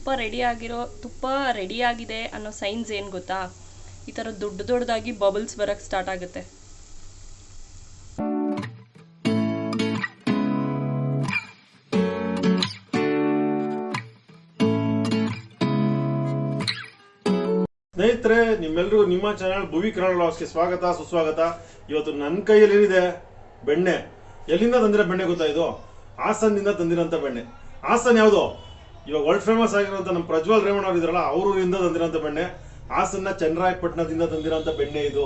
ತುಪ್ಪ ರೆಡಿಯಾಗಿದೆ ಅನ್ನೋ ಸೈನ್ಸ್ ಏನು ಗೊತ್ತಾ? ಈ ಥರ ದೊಡ್ಡದಾಗಿ ಬಬಲ್ಸ್ ಬರೋಕ್ಕೆ ಸ್ಟಾರ್ಟ್ ಆಗುತ್ತೆ. ಸ್ನೇಹಿತರೆ, ನಿಮ್ಮೆಲ್ಲರೂ ನಿಮ್ಮ ಚಾನಲ್ ಭುವಿ ಕನ್ನಡ ವ್ಲಾಗ್ಸ್ಗೆ ಸ್ವಾಗತ ಸುಸ್ವಾಗತ. ಇವತ್ತು ನನ್ನ ಕೈಯಲ್ಲಿ ಏನಿದೆ ಬೆಣ್ಣೆ. ಎಲ್ಲಿಂದ ತಂದಿರೋ ಬೆಣ್ಣೆ ಗೊತ್ತಾ? ಇದು ಹಾಸನದಿಂದ ತಂದಿರೋಂಥ ಬೆಣ್ಣೆ. ಹಾಸನ್ ಯಾವುದು? ಇವಾಗ ವರ್ಲ್ಡ್ ಫೇಮಸ್ ಆಗಿರೋಂಥ ನಮ್ಮ ಪ್ರಜ್ವಲ್ ರೇವಣ್ಣ ಅವರು ಇದ್ರಲ್ಲ, ಅವರಿಂದ ತಂದಿರೋಂಥ ಬೆಣ್ಣೆ. ಹಾಸನ್ನ ಚನ್ನರಾಯಪಟ್ಟಣದಿಂದ ತಂದಿರೋಂಥ ಬೆಣ್ಣೆ ಇದು.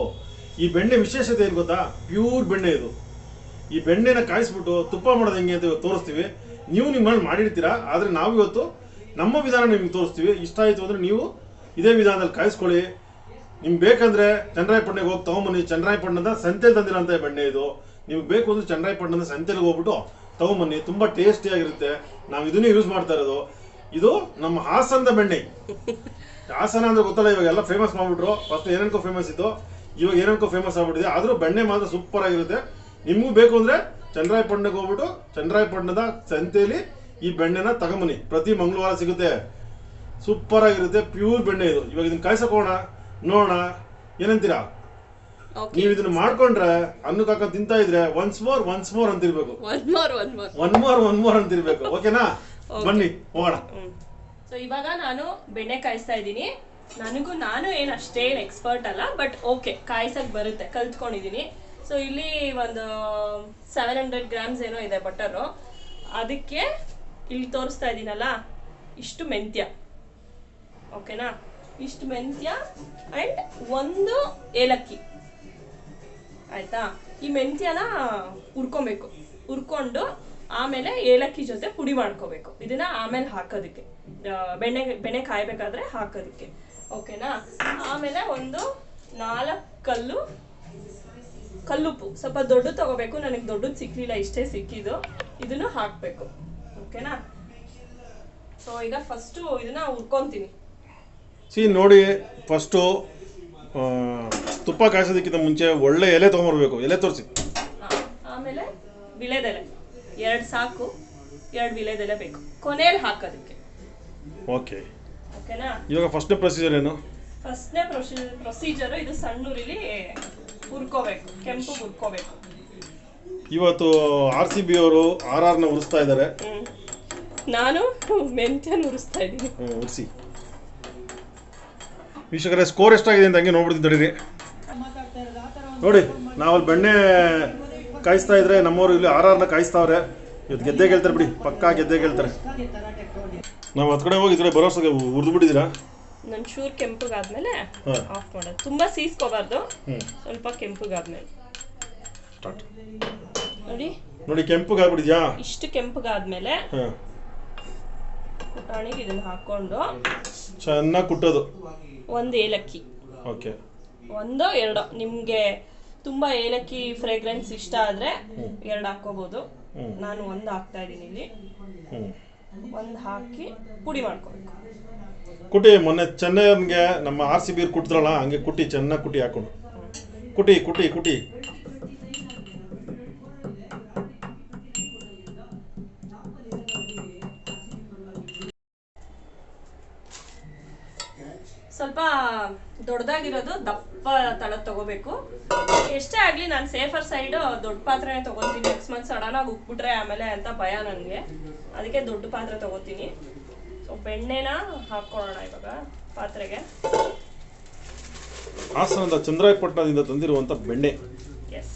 ಈ ಬೆಣ್ಣೆ ವಿಶೇಷತೆ ಏನು ಗೊತ್ತಾ? ಪ್ಯೂರ್ ಬೆಣ್ಣೆ ಇದು. ಈ ಬೆಣ್ಣೆನ ಕಾಯಿಸ್ಬಿಟ್ಟು ತುಪ್ಪ ಮಾಡೋದು ಹೆಂಗೆ ಅಂತ ತೋರಿಸ್ತೀವಿ. ನೀವು ನಿಮ್ಮ ಮನೇಲಿ ಮಾಡಿರ್ತೀರಾ, ಆದರೆ ನಾವು ಇವತ್ತು ನಮ್ಮ ವಿಧಾನ ನಿಮ್ಗೆ ತೋರಿಸ್ತೀವಿ. ಇಷ್ಟ ಆಯಿತು ಅಂದರೆ ನೀವು ಇದೇ ವಿಧಾನದಲ್ಲಿ ಕಾಯಿಸ್ಕೊಳ್ಳಿ. ನಿಮ್ಗೆ ಬೇಕಂದ್ರೆ ಚನ್ನರಾಯಪಟ್ಟಣಕ್ಕೆ ಹೋಗಿ ತೊಗೊಂಬನ್ನಿ. ಚನ್ನರಾಯಪಟ್ಟಣದ ಸಂತೆಲಿ ತಂದಿರೋಂಥ ಬೆಣ್ಣೆ ಇದು. ನಿಮ್ಗೆ ಬೇಕು ಅಂದ್ರೆ ಚನ್ನರಾಯಪಟ್ಟಣದ ಸಂತೆಲಿಗೆ ಹೋಗ್ಬಿಟ್ಟು ತೊಗೊಂಬನ್ನಿ. ತುಂಬ ಟೇಸ್ಟಿಯಾಗಿರುತ್ತೆ. ನಾವು ಇದನ್ನೇ ಯೂಸ್ ಮಾಡ್ತಾ ಇರೋದು. ಇದು ನಮ್ಮ ಹಾಸನದ ಬೆಣ್ಣೆ. ಹಾಸನ ಅಂದ್ರೆ ಗೊತ್ತಲ್ಲ, ಇವಾಗ ಎಲ್ಲ ಫೇಮಸ್ ಮಾಡ್ಬಿಟ್ರು. ಫಸ್ಟ್ ಏನೇನಕ್ಕೋ ಫೇಮಸ್ ಇತ್ತು, ಇವಾಗ ಏನೇನಕ್ಕೋ ಫೇಮಸ್ ಆಗ್ಬಿಟ್ಟಿದೆ. ಆದರೂ ಬೆಣ್ಣೆ ಮಾತ್ರ ಸೂಪರ್ ಆಗಿರುತ್ತೆ. ನಿಮಗೂ ಬೇಕು ಅಂದ್ರೆ ಚನ್ನರಾಯಪಟ್ಟಣಕ್ಕೆ ಹೋಗ್ಬಿಟ್ಟು ಚನ್ನರಾಯಪಟ್ಟಣದ ಸಂತೆಯಲ್ಲಿ ಈ ಬೆಣ್ಣೆನ ತಗೊಂಬನ್ನಿ. ಪ್ರತಿ ಮಂಗಳವಾರ ಸಿಗುತ್ತೆ. ಸೂಪರ್ ಆಗಿರುತ್ತೆ. ಪ್ಯೂರ್ ಬೆಣ್ಣೆ ಇದು. ಇವಾಗ ಇದನ್ನ ಕಾಯ್ಸಕೋಣ, ನೋಡೋಣ, ಏನಂತೀರಾ? ನೀವು ಇದನ್ನ ಮಾಡ್ಕೊಂಡ್ರೆ ಅನ್ನಕ್ಕೆ ಹಾಕೊಂಡು ತಿಂತಾ ಇದ್ರೆ ಒನ್ಸ್ ಮೋರ್ ಅಂತಿರ್ಬೇಕು. ಒನ್ ಮೋರ್ ಅಂತಿರ್ಬೇಕು. ಓಕೆನಾ? ಬನ್ನಿ ಹೋಗೋಣ. ಸೊ ಇವಾಗ ನಾನು ಬೆಣ್ಣೆ ಕಾಯಿಸ್ತಾ ಇದ್ದೀನಿ. ನಾನು ಏನು ಅಷ್ಟೇನು ಎಕ್ಸ್ಪರ್ಟ್ ಅಲ್ಲ, ಬಟ್ ಓಕೆ, ಕಾಯಿಸಕ್ ಬರುತ್ತೆ, ಕಲ್ತ್ಕೊಂಡಿದ್ದೀನಿ. ಸೊ ಇಲ್ಲಿ ಒಂದು 700 ಗ್ರಾಮ್ಸ್ ಏನೋ ಇದೆ ಬಟರು. ಅದಕ್ಕೆ ಇಲ್ಲಿ ತೋರಿಸ್ತಾ ಇದ್ದೀನಲ್ಲ, ಇಷ್ಟು ಮೆಂತ್ಯ. ಓಕೆನಾ? ಇಷ್ಟು ಮೆಂತ್ಯ ಆ್ಯಂಡ್ ಒಂದು ಏಲಕ್ಕಿ. ಆಯ್ತಾ? ಈ ಮೆಂತ್ಯನ ಹುರ್ಕೊಬೇಕು. ಹುರ್ಕೊಂಡು ಆಮೇಲೆ ಏಲಕ್ಕಿ ಜೊತೆ ಪುಡಿ ಮಾಡ್ಕೋಬೇಕು. ಇದನ್ನ ಆಮೇಲೆ ಹಾಕೋದಕ್ಕೆ, ಬೆಣ್ಣೆ ಕಾಯಬೇಕಾದ್ರೆ ಹಾಕೋದಕ್ಕೆ. ಓಕೆನಾ? ಆಮೇಲೆ ಒಂದು 4 ಕಲ್ಲುಪ್ಪು, ಸ್ವಲ್ಪ ದೊಡ್ಡ ತಗೋಬೇಕು. ನನಗೆ ದೊಡ್ಡದು ಸಿಕ್ಲಿಲ್ಲ, ಇಷ್ಟೇ ಸಿಕ್ಕಿದ್ದು. ಇದನ್ನು ಹಾಕಬೇಕು. ಓಕೆನಾ? ಸೊ ಈಗ ಫಸ್ಟು ಇದನ್ನ ಹುರ್ಕೊಂತೀನಿ. ನೋಡಿ, ಫಸ್ಟು ತುಪ್ಪ ಕಾಯಿಸೋದಕ್ಕಿಂತ ಮುಂಚೆ ಒಳ್ಳೆ ಎಲೆ ತೊಗೊಂಬರ್ಬೇಕು. ಎಲೆ ತೋರಿಸಿ. ಆಮೇಲೆ ವಿಳೆದೆಲೆ 2 ಸಾಕು. 2 ವಿಳೆದೆಲೆ ಬೇಕು ಕೊನೆಯಲ್ಲಿ ಹಾಕೋದಕ್ಕೆ. ಓಕೆನಾ? ಇವಾಗ ಫಸ್ಟ್ನೇ ಪ್ರೊಸೀಜರ್ ಏನು? ಫಸ್ಟ್ನೇ ಪ್ರೊಸೀಜರ್ ಇದು ಸಣ್ಣೂರಿಲಿ ಹುರ್ಕೋಬೇಕು, ಕೆಂಪು ಹುರ್ಕೋಬೇಕು. ಇವತ್ತು RCB ಅವರು RR ನ ಉರಿಸ್ತಾ ಇದ್ದಾರೆ. ನಾನು ಮೆಂತ್ಯನ ಉರಿಸ್ತಾ ಇದ್ದೀನಿ. ಉರಿಸಿ. ವೀಕ್ಷಕರೇ, ಸ್ಕೋರ್ ಎಷ್ಟಾಗಿದೆ ಅಂತ ಹಂಗೆ ನೋಡ್ಬಿಡ್ತೀನಿ ತಡೀರಿ. ನೋಡಿ, ನಾವಲ್ಲಿ ಬೆಣ್ಣೆ ಕಾಯಿಸ್ತಾ ಇದ್ರೆ ನಮ್ಮವರು ಇಲ್ಲಿ RR ನ ಕಾಯಿಸ್ತಾವ್ರೆ. ಇವತ್ತು ಗೆದ್ದೆ ಗೆಲ್ತಾರೆ ಬಿಡಿ, ಪಕ್ಕಾ ಗೆದ್ದೆ ಗೆಲ್ತಾರೆ. ನಾವು ಹತ್ ಕಡೆ ಹೋಗಿ ಈ ಕಡೆ ಬರೋಷ್ಟಿಗೆ ಹುರಿದು ಬಿಟ್ಟಿದ್ದೀರಾ? ನನ್ನ ಚೂರು ಕೆಂಪಗಾದ್ಮೇಲೆ ಆಫ್ ಮಾಡೋದು. ತುಂಬ ಸೀಸ್ಕೋಬಾರ್ದು, ಸ್ವಲ್ಪ ಕೆಂಪಗಾದ್ಮೇಲೆ. ನೋಡಿ ಕೆಂಪಗಾಗ್ಬಿಟ್ಟಿದ್ಯಾ? ಇಷ್ಟು ಕೆಂಪಗಾದ್ಮೇಲೆ ಪುಟಾಣಿಗೆ ಇದನ್ನ ಹಾಕೊಂಡು ಚೆನ್ನಾಗಿ ಕುಟ್ಟೋದು. ಒಂದು ಏಲಕ್ಕಿ, ಓಕೆ, 1-2. ನಿಮಗೆ ತುಂಬಾ ಏಲಕ್ಕಿ ಫ್ರೇಗ್ರೆನ್ಸ್ ಇಷ್ಟ ಆದ್ರೆ 2 ಹಾಕೋಬಹುದು. ನಾನು 1 ಹಾಕ್ತಾ ಇದ್ದೀನಿ ಇಲ್ಲಿ. 1 ಹಾಕಿ ಪುಡಿ ಮಾಡ್ಕೋಬೇಕು. ಕುಟಿ. ಮೊನ್ನೆ ಚೆನ್ನೈಗೆ ನಮ್ಮ RCB ಕುಟ್ತ್ರಲ್ಲ, ಹಂಗೆ ಕುಟಿ, ಚೆನ್ನಾಗಿ ಕುಟಿ ಹಾಕೊಂಡು ಕುಟಿ ಕುಟಿ ಕುಟಿ. ಸ್ವಲ್ಪ ದೊಡ್ಡದಾಗಿರೋದು ದಪ್ಪ ತಳದ್ ತಗೋಬೇಕು. ಎಷ್ಟೇ ಆಗ್ಲಿ ನಾನು ಸೇಫರ್ ಸೈಡ್ ದೊಡ್ಡ ಪಾತ್ರೆನೇ ತಗೋತೀನಿ. ಅಕಸ್ಮಾತ್ ಸಡನ್ ಆಗಿ ಉಕ್ಬಿಟ್ರೆ ಆಮೇಲೆ ಅಂತ ಭಯ ನನಗೆ, ಅದಕ್ಕೆ ದೊಡ್ಡ ಪಾತ್ರೆ ತಗೋತೀನಿ. ಸೊ ಬೆಣ್ಣೆನ ಹಾಕೊಳ್ಳೋಣ ಇವಾಗ ಪಾತ್ರೆಗೆ. ಹಾಸನದ ಚನ್ನರಾಯಪಟ್ಟಣದಿಂದ ತಂದಿರುವಂತ ಬೆಣ್ಣೆ. ಎಸ್.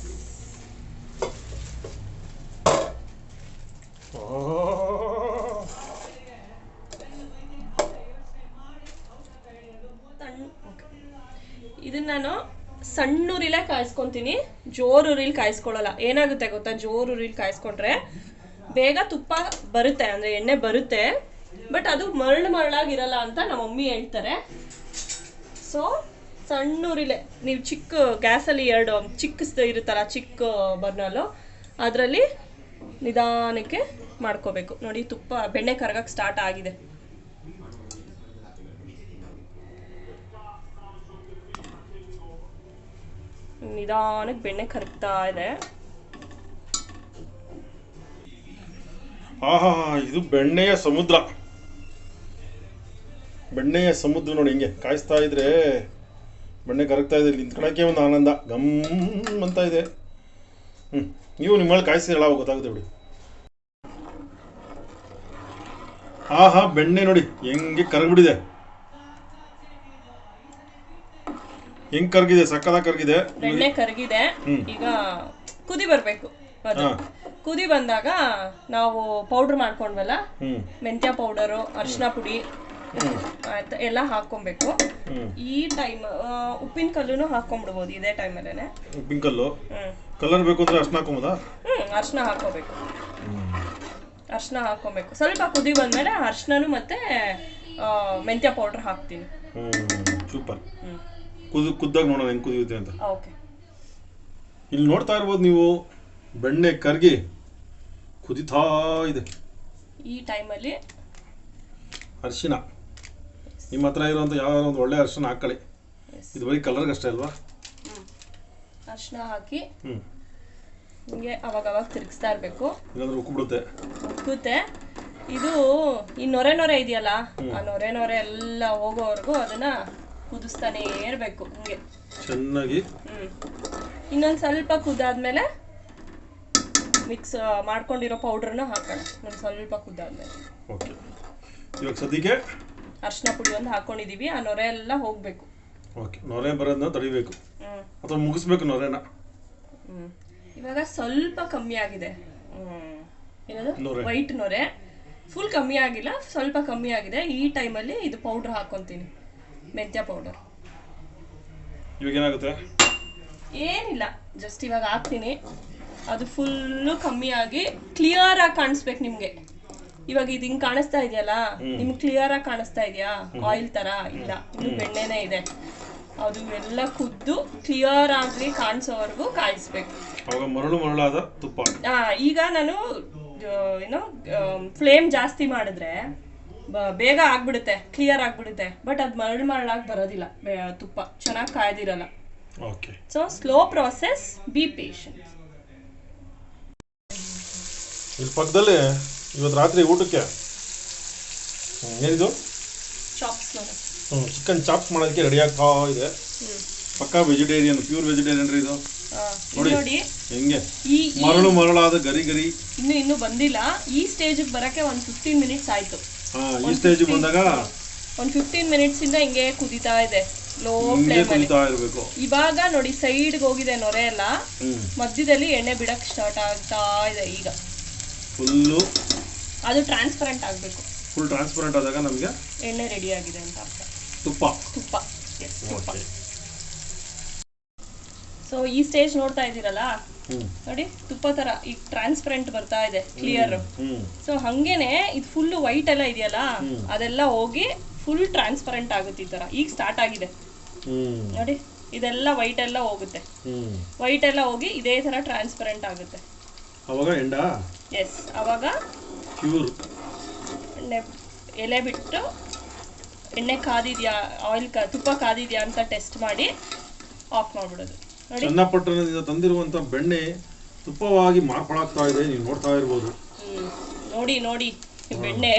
ಇದನ್ನ ನಾನು ಸಣ್ಣೂರಿಲೇ ಕಾಯಿಸ್ಕೊತೀನಿ, ಜೋರೂರಿಲಿ ಕಾಯಿಸ್ಕೊಳ್ಳಲ್ಲ. ಏನಾಗುತ್ತೆ ಗೊತ್ತಾ, ಜೋರೂರಿಲಿ ಕಾಯಿಸ್ಕೊಂಡ್ರೆ ಬೇಗ ತುಪ್ಪ ಬರುತ್ತೆ, ಅಂದರೆ ಎಣ್ಣೆ ಬರುತ್ತೆ, ಬಟ್ ಅದು ಮರಳಾಗಿರಲ್ಲ ಅಂತ ನಮ್ಮ ಮಮ್ಮಿ ಹೇಳ್ತಾರೆ. ಸೊ ಸಣ್ಣೂರಿಲೆ ನೀವು ಚಿಕ್ಕ ಗ್ಯಾಸಲ್ಲಿ 2 ಚಿಕ್ಕ ಇರುತ್ತಲ್ಲ, ಚಿಕ್ಕ ಬರ್ನಲ್ಲು, ಅದರಲ್ಲಿ ನಿಧಾನಕ್ಕೆ ಮಾಡ್ಕೋಬೇಕು. ನೋಡಿ, ತುಪ್ಪ ಬೆಣ್ಣೆ ಕರಗಕ್ಕೆ ಸ್ಟಾರ್ಟ್ ಆಗಿದೆ. ನಿಧಾನಕ್ಕೆ ಬೆಣ್ಣೆ ಕರಗ್ತಾ ಇದೆ. ಆಹಾ, ಇದು ಬೆಣ್ಣೆಯ ಸಮುದ್ರ. ಬೆಣ್ಣೆಯ ಸಮುದ್ರ ನೋಡಿ ಹಿಂಗೆ ಕಾಯಿಸ್ತಾ ಇದ್ರೆ ಬೆಣ್ಣೆ ಕರಗ್ತಾ ಇದೆ. ನಿಂತ್ಕೊಳಕ್ಕೆ ಒಂದು ಆನಂದ ಗಮ್ ಅಂತ ಇದೆ. ನೀವು ನಿಮ್ಮಲ್ಲಿ ಕಾಯಿಸಿರಲ್ಲ ಅವಾಗ ಗೊತ್ತಾಗುತ್ತೆ ಬಿಡಿ. ಆಹಾ ಬೆಣ್ಣೆ ನೋಡಿ ಹೆಂಗೆ ಕರಗ್ಬಿಟ್ಟಿದೆ, ಹೆಂಗ್ ಕರಗಿದೆ, ಸಕ್ಕದಾಗ ಕರಗಿದೆ. ಬೆಣ್ಣೆ ಕರಗಿದೆ. ಈಗ ಕುದಿ ಬರ್ಬೇಕು. ಅದು ಕುದಿ ಬಂದಾಗ ನಾವು ಪೌಡರ್ ಮಾಡ್ಕೊಂಡ್ವಲ್ಲ, ಮೆಂತ್ಯ ಪೌಡರು, ಅರಿಶಿನ ಪುಡಿ ಎಲ್ಲ ಹಾಕೊಬೇಕು. ಈ ಟೈಮ್ ಉಪ್ಪಿನ ಕಲ್ಲುನು ಹಾಕೊಂಡ್ಬಿಡ್ಬೋದು ಇದೇ ಟೈಮಲ್ಲೇನೆ. ಉಪ್ಪಿನ ಕಲ್ಲು ಕಲರ್ ಬೇಕು ಅಂದ್ರೆ ಅರ್ಶಿನ ಹಾಕೊಂಬೋದಾ? ಅರ್ಶಿನ ಹಾಕೋಬೇಕು. ಅರ್ಶಿನ ಹಾಕೊಬೇಕು. ಸ್ವಲ್ಪ ಕುದಿ ಬಂದ್ಮೇಲೆ ಅರ್ಶಿನನು ಮತ್ತೆ ಮೆಂತ್ಯ ಪೌಡರ್ ಹಾಕ್ತೀನಿ. ಸೂಪರ್. ಕುದ್ದಾಗ ನೋಡೋಣ ಹೆಂಗ್ ಕುದಿಯುತ್ತೆ ಅಂತ. ಓಕೆ. ಇಲ್ಲಿ ನೋಡ್ತಾ ಇರ್ಬೋದು ನೀವು, ಬೆಣ್ಣೆ ಕರ್ಗಿ ಕುದಿತಾ ಇದೆ. ಈ ಟೈಮಲ್ಲಿ ಅರಿಶಿನ ನಿಮ್ಮ ಹತ್ರ ಇರುವಂತ ಯಾವ ಒಂದು ಒಳ್ಳೆ ಅರಿಶಿನ ಹಾಕೊಳ್ಳಿ. ಇದು ಬರೀ ಕಲರ್ಗೆ ಅಷ್ಟೇ ಅಲ್ವಾ? ಅರಿಶಿನ ಹಾಕಿ ಹಿಂಗೆ ಅವಾಗ ತಿರುಗಿಸ್ತಾ ಇರಬೇಕು. ಇಲ್ಲಾಂದ್ರೆ ಉಕ್ಕಿಬಿಡುತ್ತೆ. ಉಕ್ಕುತ್ತೆ. ಇದು ಈ ನೊರೆ ನೊರೆ ಇದೆಯಲ್ಲ, ಆ ನೊರೆ ನೊರೆ ಎಲ್ಲ ಹೋಗೋವರೆಗೂ ಅದನ್ನ ಕುದಿಸ್ತಾನೇ ಇರಬೇಕು ಹಿಂಗೆ ಚೆನ್ನಾಗಿ. ಇನ್ನೊಂದು ಸ್ವಲ್ಪ ಕುದಾದ್ಮೇಲೆ ಮಿಕ್ಸ್ ಮಾಡ್ಕೊಂಡಿರೋ ಪೌಡ್ರನ್ನ ಹಾಕೋಣ. ಒಂದು ಸ್ವಲ್ಪ ಕುದ್ದಾದ್ಮೇಲೆ. ಓಕೆ. ಇವಾಗ ಸದ್ಯಕ್ಕೆ ಅರಿಶಿನ ಪುಡಿ ಒಂದು ಹಾಕೊಂಡಿದೀವಿ. ಆ ನೊರೆ ಎಲ್ಲ ಹೋಗ್ಬೇಕು. ಓಕೆ. ನೊರೆ ಬರೋದನ್ನ ತಡಿಬೇಕು ಅಥವಾ ಮುಗಿಸ್ಬೇಕು ನೊರೆನ. ಇವಾಗ ಸ್ವಲ್ಪ ಕಮ್ಮಿ ಆಗಿದೆ. ಏನದು ವೈಟ್ ನೊರೆ ಫುಲ್ ಕಮ್ಮಿ ಆಗಿಲ್ಲ, ಸ್ವಲ್ಪ ಕಮ್ಮಿ ಆಗಿದೆ. ಈ ಟೈಮಲ್ಲಿ ಇದು ಪೌಡರ್ ಹಾಕೊಂತೀನಿ, ಮೆಂತ್ಯ ಪೌಡರ್. ಇವಾಗ ಏನಾಗುತ್ತೆ? ಏನಿಲ್ಲ, ಜಸ್ಟ್ ಇವಾಗ ಹಾಕ್ತೀನಿ. ಅದು ಫುಲ್ಲು ಕಮ್ಮಿ ಆಗಿ ಕ್ಲಿಯರ್ ಆಗಿ ಕಾಣಿಸ್ಬೇಕು ನಿಮ್ಗೆ. ಇವಾಗ ಇದು ಹಿಂಗ್ ಕಾಣಿಸ್ತಾ ಇದೆಯಲ್ಲ, ನಿಮ್ಗೆ ಕ್ಲಿಯರ್ ಆಗಿ ಕಾಣಿಸ್ತಾ ಇದೆಯಾ? ಆಯಿಲ್ ತರ ಇಲ್ಲ, ಇನ್ನು ಬೆಣ್ಣೆನೇ ಇದೆ. ಅದು ಎಲ್ಲ ಕುದ್ದು ಕ್ಲಿಯರ್ ಆಗಿ ಕಾಣಿಸೋವರೆಗೂ ಕಾಯಿಸ್ಬೇಕು. ಅವಾಗ ಮರಳು ಮರಳಾದ ತುಪ್ಪ. ಈಗ ನಾನು ಏನೋ ಫ್ಲೇಮ್ ಜಾಸ್ತಿ ಮಾಡಿದ್ರೆ ಬೇಗ ಆಗ್ಬಿಡುತ್ತೆ, ಕ್ಲಿಯರ್ ಆಗ್ಬಿಡುತ್ತೆ. ಬಟ್ ಅದು ಮರಳಾಗಿ ಬರೋದಿಲ್ಲ, ತುಪ್ಪ ಚೆನ್ನಾಗಿ ಕಾಯ್ದಿರಲ್ಲ. Okay. So slow process, be patient. ಇಲ್ಲಿ ಪಕ್ಕದಲ್ಲಿ ಇವತ್ತು ರಾತ್ರಿ ಊಟಕ್ಕೆ ಏನಿದು ಚಾಪ್ಸ್. ಚಿಕನ್ ಚಾಪ್ಸ್ ಮಾಡೋದಕ್ಕೆ ರೆಡಿ ಆಗ್ತಾ ಇದೆ. ಪಕ್ಕಾ ವೆಜಿಟೇರಿಯನ್, ಪ್ಯೂರ್ ವೆಜಿಟೇರಿಯನ್ ರೀ ಇದು. ನೋಡಿ ಹೆಂಗೆ ಮರಳು ಮರಳಾದ ಗರಿ ಗರಿ. ಇನ್ನು ಬಂದಿಲ್ಲ. ಈ ಸ್ಟೇಜ್ ಬರಕ್ಕೆ ಒಂದು 15 ಮಿನಿಟ್ಸ್ ಆಯ್ತು. ಈ ಸ್ಟೇಜ್ ಬಂದಾಗ ಒಂದು 15 ಮಿನಿಟ್ಸ್ ಇಂದ ಹಿಂಗೆ ಕುದಿತಾ ಇದೆ, ಲೋ ಫ್ಲೇಮ್ ಅಲ್ಲಿ ಇರಬೇಕು. ಇವಾಗ ನೋಡಿ ಸೈಡ್ಗೆ ಹೋಗಿದೆ ನೊರೆ ಎಲ್ಲ, ಮಧ್ಯದಲ್ಲಿ ಎಣ್ಣೆ ಬಿಡಕ್ ಸ್ಟಾರ್ಟ್ ಆಗ್ತಾ ಇದೆ. ಈಗ ಫುಲ್ಲು ಅದು ಟ್ರಾನ್ಸ್ಪರೆಂಟ್ ಆಗಬೇಕು. ಫುಲ್ ಟ್ರಾನ್ಸ್ಪರೆಂಟ್ ಆದಾಗ ನಮಗೆ ಎಣ್ಣೆ ರೆಡಿ ಆಗಿದೆ ಅಂತ ಅರ್ಥ. ತುಪ್ಪ. ಸೊ ಈ ಸ್ಟೇಜ್ ನೋಡ್ತಾ ಇದ್ದೀರಲ್ಲ, ನೋಡಿ ತುಪ್ಪ ತರ ಈಗ ಟ್ರಾನ್ಸ್ಪರೆಂಟ್ ಬರ್ತಾ ಇದೆ, ಕ್ಲಿಯರ್. ಸೊ ಹಂಗೇನೆ ಇದು ಫುಲ್ ವೈಟ್ ಎಲ್ಲ ಇದೆಯಲ್ಲ, ಅದೆಲ್ಲ ಹೋಗಿ ಫುಲ್ ಟ್ರಾನ್ಸ್ಪರೆಂಟ್ ಆಗುತ್ತೆ. ಈ ತರ ಈಗ ಸ್ಟಾರ್ಟ್ ಆಗಿದೆ ನೋಡಿ. ಇದೆಲ್ಲ ವೈಟ್ ಎಲ್ಲ ಹೋಗುತ್ತೆ, ವೈಟ್ ಎಲ್ಲ ಹೋಗಿ ಇದೇ ತರ ಟ್ರಾನ್ಸ್ಪರೆಂಟ್ ಆಗುತ್ತೆ. ಅವಾಗ ಎಂಡ ಎಸ್, ಅವಾಗ ಪ್ಯೂರ್ ಎಲೆ ಬಿಟ್ಟು ಎಣ್ಣೆ ಕಾದಿದ್ಯಾ, ಆಯಿಲ್ ತುಪ್ಪ ಕಾದಿದ್ಯಾ ಅಂತ ಟೆಸ್ಟ್ ಮಾಡಿ ಆಫ್ ಮಾಡ್ಬಿಡೋದು. ನೋಡಿ, ಚನ್ನಪಟ್ಟಣದಿಂದ ತಂದಿರುವಂತ ಬೆಣ್ಣೆ ತುಪ್ಪವಾಗಿ ಮಾರ್ಪಾಡಾಗ್ತಾ ಇದೆ, ನೀವು ನೋಡ್ತಾ ಇರ್ಬೋದು. ನೋಡಿ ನೋಡಿ ಬೆಣ್ಣೆ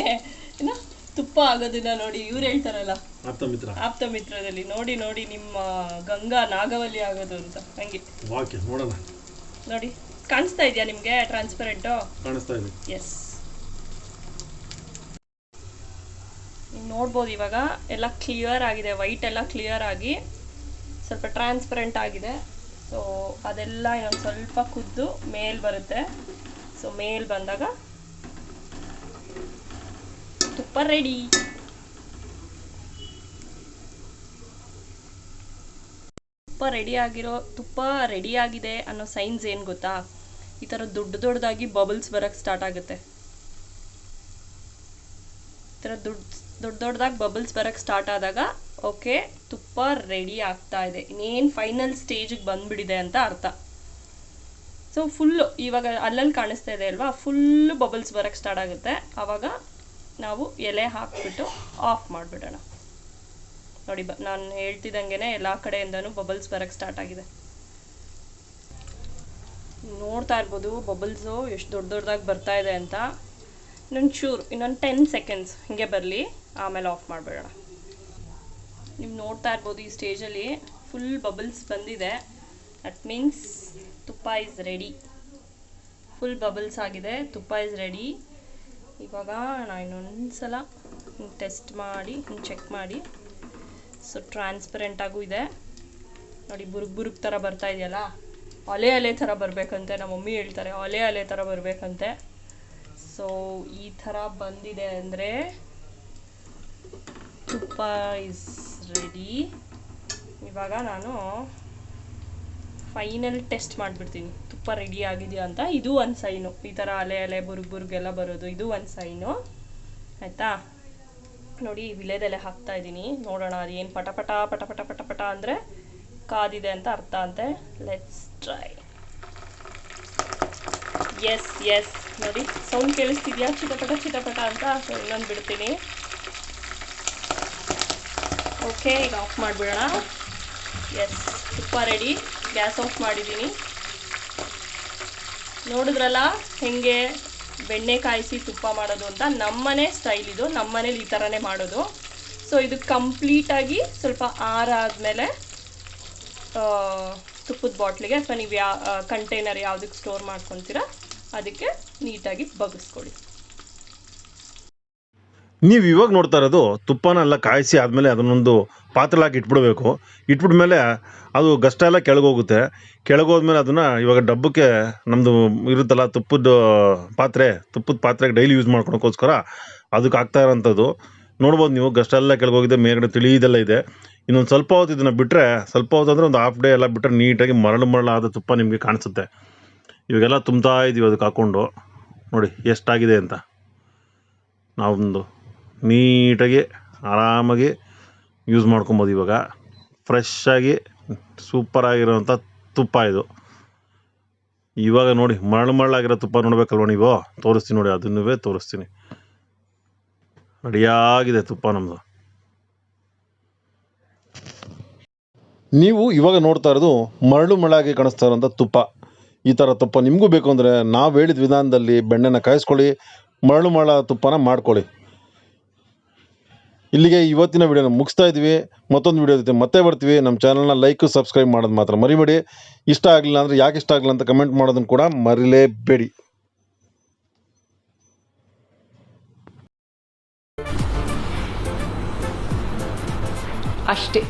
ಏನೋ ತುಪ್ಪ ಆಗೋದಿಲ್ಲ ನೋಡಿ. ಇವ್ರು ಹೇಳ್ತಾರಲ್ಲ ಆಪ್ತ ಮಿತ್ರದಲ್ಲಿ, ನೋಡಿ ನೋಡಿ ನಿಮ್ಮ ಗಂಗಾ ನಾಗವಲ್ಲಿ ಆಗೋದು ಅಂತ. ಹಂಗೆ ವಾಕ್ಯ ನೋಡೋಣ. ನೋಡಿ ಕಾಣಿಸ್ತಾ ಇದೆಯಾ ನಿಮ್ಗೆ? ಟ್ರಾನ್ಸ್ಪರೆಂಟ್ ಕಾಣಿಸ್ತಾ ಇದೆ. ಎಸ್, ನೋಡ್ಬೋದು ಇವಾಗ ಎಲ್ಲ ಕ್ಲಿಯರ್ ಆಗಿದೆ. ವೈಟ್ ಎಲ್ಲ ಕ್ಲಿಯರ್ ಆಗಿ ಸ್ವಲ್ಪ ಟ್ರಾನ್ಸ್ಪರೆಂಟ್ ಆಗಿದೆ. ಸೊ ಅದೆಲ್ಲ ಇನ್ನೊಂದು ಸ್ವಲ್ಪ ಕುದ್ದು ಮೇಲ್ ಬರುತ್ತೆ. ಸೊ ಮೇಲ್ ಬಂದಾಗ ತುಪ್ಪ ರೆಡಿ. ತುಪ್ಪ ರೆಡಿ ಆಗಿದೆ ಅನ್ನೋ ಸೈನ್ಸ್ ಏನು ಗೊತ್ತಾ? ಈ ಥರ ದೊಡ್ಡದಾಗಿ ಬಬಲ್ಸ್ ಬರಕ್ಕೆ ಸ್ಟಾರ್ಟ್ ಆಗುತ್ತೆ. ಈ ಥರ ದೊಡ್ಡದಾಗಿ ಬಬಲ್ಸ್ ಬರಕ್ಕೆ ಸ್ಟಾರ್ಟ್ ಆದಾಗ ಓಕೆ, ತುಪ್ಪ ರೆಡಿ ಆಗ್ತಾ ಇದೆ, ಇನ್ನೇನು ಫೈನಲ್ ಸ್ಟೇಜಿಗೆ ಬಂದ್ಬಿಟ್ಟಿದೆ ಅಂತ ಅರ್ಥ. ಸೊ ಫುಲ್ಲು ಇವಾಗ ಅಲ್ಲಲ್ಲಿ ಕಾಣಿಸ್ತಾ ಇದೆ ಅಲ್ವಾ, ಫುಲ್ಲು ಬಬಲ್ಸ್ ಬರಕ್ಕೆ ಸ್ಟಾರ್ಟ್ ಆಗುತ್ತೆ. ಆವಾಗ ನಾವು ಎಲೆ ಹಾಕ್ಬಿಟ್ಟು ಆಫ್ ಮಾಡಿಬಿಡೋಣ. ನೋಡಿ, ನಾನು ಹೇಳ್ತಿದ್ದಂಗೆ ಎಲ್ಲ ಕಡೆಯಿಂದನೂ ಬಬಲ್ಸ್ ಬರಕ್ಕೆ ಸ್ಟಾರ್ಟ್ ಆಗಿದೆ. ನೋಡ್ತಾ ಇರ್ಬೋದು ಬಬಲ್ಸು ಎಷ್ಟು ದೊಡ್ಡದಾಗಿ ಬರ್ತಾ ಇದೆ ಅಂತ. ಇನ್ನೊಂದು 10 ಸೆಕೆಂಡ್ಸ್ ಹಿಂಗೆ ಬರಲಿ, ಆಮೇಲೆ ಆಫ್ ಮಾಡಿಬಿಡೋಣ. ನೀವು ನೋಡ್ತಾ ಇರ್ಬೋದು ಈ ಸ್ಟೇಜಲ್ಲಿ ಫುಲ್ ಬಬಲ್ಸ್ ಬಂದಿದೆ. ದಟ್ ಮೀನ್ಸ್ ತುಪ್ಪ ಇಸ್ ರೆಡಿ. ಫುಲ್ ಬಬಲ್ಸ್ ಆಗಿದೆ, ತುಪ್ಪ ಇಸ್ ರೆಡಿ. ಇವಾಗ ನಾನು ಇನ್ನೊಂದು ಸಲ ಟೆಸ್ಟ್ ಮಾಡಿ ಚೆಕ್ ಮಾಡಿ. ಸೊ ಟ್ರಾನ್ಸ್ಪರೆಂಟಾಗೂ ಇದೆ ನೋಡಿ, ಬುರುಗ್ ಥರ ಬರ್ತಾ ಇದೆಯಲ್ಲ, ಅಲೆ ಥರ ಬರಬೇಕಂತೆ. ನಮ್ಮ ಮಮ್ಮಿ ಹೇಳ್ತಾರೆ ಅಲೆ ಥರ ಬರಬೇಕಂತೆ. ಸೊ ಈ ಥರ ಬಂದಿದೆ ಅಂದರೆ ತುಪ್ಪ ಇಸ್ ರೆಡಿ. ಇವಾಗ ನಾನು ಫೈನಲ್ ಟೆಸ್ಟ್ ಮಾಡಿಬಿಡ್ತೀನಿ ತುಪ್ಪ ರೆಡಿ ಆಗಿದೆಯಾ ಅಂತ. ಇದು ಒಂದು ಸೈನು, ಈ ಥರ ಅಲೆ ಬುರುಗೆಲ್ಲ ಬರೋದು, ಇದು ಒಂದು ಸೈನು ಆಯಿತಾ. ನೋಡಿ ವಿಳೆದೆಲೆ ಹಾಕ್ತಾ ಇದ್ದೀನಿ, ನೋಡೋಣ ಅದು ಏನು ಪಟ ಪಟ ಅಂದರೆ ಕಾದಿದೆ ಅಂತ ಅರ್ಥ ಅಂತೆ. Let's try. ಎಸ್ ನೋಡಿ ಸೌಂಡ್ ಕೇಳಿಸ್ತಿದ್ಯಾ, ಚಿಟಪಟ ಅಂತ. ಸೊ ಇನ್ನೊಂದು ಬಿಡ್ತೀನಿ. ಓಕೆ, ಈಗ ಆಫ್ ಮಾಡಿಬಿಡೋಣ. ಎಸ್, ತುಪ್ಪ ರೆಡಿ. ಗ್ಯಾಸ್ ಆಫ್ ಮಾಡಿದ್ದೀನಿ. ನೋಡಿದ್ರಲ್ಲ ಹೆಂಗೆ ಬೆಣ್ಣೆ ಕಾಯಿಸಿ ತುಪ್ಪ ಮಾಡೋದು ಅಂತ. ನಮ್ಮನೆ ಸ್ಟೈಲ್ ಇದು, ನಮ್ಮನೇಲಿ ಈ ಥರನೇ ಮಾಡೋದು. ಸೊ ಇದು ಕಂಪ್ಲೀಟಾಗಿ ಸ್ವಲ್ಪ ಆರಾದಮೇಲೆ ತುಪ್ಪದ ಬಾಟ್ಲಿಗೆ ಅಥವಾ ನೀವು ಕಂಟೈನರ್ ಯಾವುದಕ್ಕೆ ಸ್ಟೋರ್ ಮಾಡ್ಕೊತೀರಾ ಅದಕ್ಕೆ ನೀಟಾಗಿ ಬಗ್ಗಿಸ್ಕೊಳ್ಳಿ. ನೀವು ಇವಾಗ ನೋಡ್ತಾ ಇರೋದು ತುಪ್ಪನೆಲ್ಲ ಕಾಯಿಸಿ ಆದಮೇಲೆ ಅದನ್ನೊಂದು ಪಾತ್ರೆಲಾಕಿ ಇಟ್ಬಿಡ್ಬೇಕು. ಇಟ್ಬಿಟ್ಮೇಲೆ ಅದು ಗಷ್ಟ ಎಲ್ಲ ಕೆಳಗೋಗುತ್ತೆ. ಕೆಳಗೋದ್ಮೇಲೆ ಅದನ್ನು ಇವಾಗ ಡಬ್ಬಕ್ಕೆ ನಮ್ಮದು ಇರುತ್ತಲ್ಲ ತುಪ್ಪದ ಪಾತ್ರೆಗೆ ಡೈಲಿ ಯೂಸ್ ಮಾಡ್ಕೊಳಕ್ಕೋಸ್ಕರ ಅದಕ್ಕೆ ಹಾಕ್ತಾ ಇರೋಂಥದ್ದು. ನೋಡ್ಬೋದು ನೀವು, ಗಷ್ಟ ಎಲ್ಲ ಕೆಳಗೋಗಿದೆ, ಮೇಲ್ಗಡೆ ತಿಳಿದೆಲ್ಲ ಇದೆ. ಇನ್ನೊಂದು ಸ್ವಲ್ಪ ಹೊತ್ತು ಇದನ್ನು ಬಿಟ್ಟರೆ, ಸ್ವಲ್ಪ ಹೊತ್ತು ಅಂದರೆ ಒಂದು ಹಾಫ್ ಡೇ ಎಲ್ಲ ಬಿಟ್ಟರೆ ನೀಟಾಗಿ ಮರಳಾದ ತುಪ್ಪ ನಿಮಗೆ ಕಾಣಿಸುತ್ತೆ. ಇವಾಗೆಲ್ಲ ತುಂಬ್ತಾ ಇದ್ದೀವಿ ಅದಕ್ಕೆ ಹಾಕ್ಕೊಂಡು. ನೋಡಿ ಎಷ್ಟಾಗಿದೆ ಅಂತ. ನಾವೊಂದು ನೀಟಾಗಿ ಆರಾಮಾಗಿ ಯೂಸ್ ಮಾಡ್ಕೊಬೋದು. ಇವಾಗ ಫ್ರೆಶ್ಶಾಗಿ ಸೂಪರಾಗಿರೋಂಥ ತುಪ್ಪ ಇದು. ಇವಾಗ ನೋಡಿ ಮರಳಾಗಿರೋ ತುಪ್ಪ ನೋಡಬೇಕಲ್ವ ನೀವು, ತೋರಿಸ್ತೀನಿ ನೋಡಿ, ಅದನ್ನೂ ತೋರಿಸ್ತೀನಿ. ರೆಡಿಯಾಗಿದೆ ತುಪ್ಪ ನಮ್ಮದು. ನೀವು ಇವಾಗ ನೋಡ್ತಾ ಇರೋದು ಮರಳಾಗಿ ಕಾಣಿಸ್ತಾ ಇರೋಂಥ ತುಪ್ಪ. ಈ ಥರ ತುಪ್ಪ ನಿಮಗೂ ಬೇಕು ಅಂದರೆ ನಾವು ಹೇಳಿದ ವಿಧಾನದಲ್ಲಿ ಬೆಣ್ಣೆನ ಕಾಯಿಸ್ಕೊಳ್ಳಿ, ಮರಳು ತುಪ್ಪನ ಮಾಡ್ಕೊಳ್ಳಿ. ಇಲ್ಲಿಗೆ ಇವತ್ತಿನ ವಿಡಿಯೋನ ಮುಗಿಸ್ತಾ ಇದ್ವಿ. ಮತ್ತೊಂದು ವಿಡಿಯೋ ಜೊತೆ ಮತ್ತೆ ಬರ್ತೀವಿ. ನಮ್ಮ ಚಾನಲ್ನ ಲೈಕ್ ಸಬ್ಸ್ಕ್ರೈಬ್ ಮಾಡೋದು ಮಾತ್ರ ಮರಿಬೇಡಿ. ಇಷ್ಟ ಆಗಲಿಲ್ಲ ಅಂದರೆ ಯಾಕೆ ಇಷ್ಟ ಆಗಲಿಲ್ಲ ಅಂತ ಕಮೆಂಟ್ ಮಾಡೋದನ್ನು ಕೂಡ ಮರಿಲೇಬೇಡಿ. ಅಷ್ಟೇ.